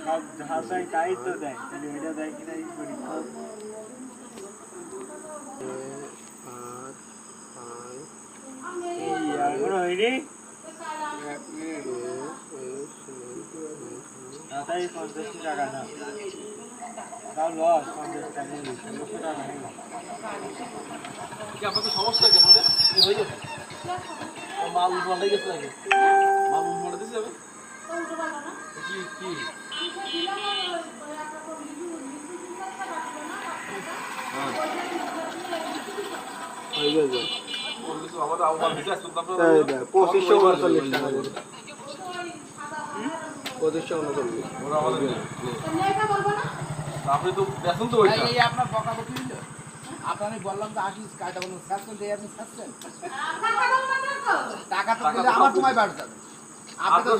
সব হাসাই তাই তো দেয়, তাহলে এটা দেয় কিনা এই পরীক্ষা। 5 এখনো হয়নি, তাই 50 টাকা না, তাও লস 50 টাকা, 1600 টাকা নেই। আপনাদের সমস্যা কেন হয়ে যাবে? মাল উল্টে গেছে নাকি? মাল উল্টে দিতে যাবে কি কি হয়ে যাবে 2539 টাকা। 2539। ওরা আমাদের আপনি তো বেতন তো ওইটা এই আপনার বকাবকি হইল। আমি বললাম তো আসিস কাজটা কোনো শেষ করতে আপনি শেষ টাকা তো দিলে আমার তোমায় বাড় যাবে। আপনি তো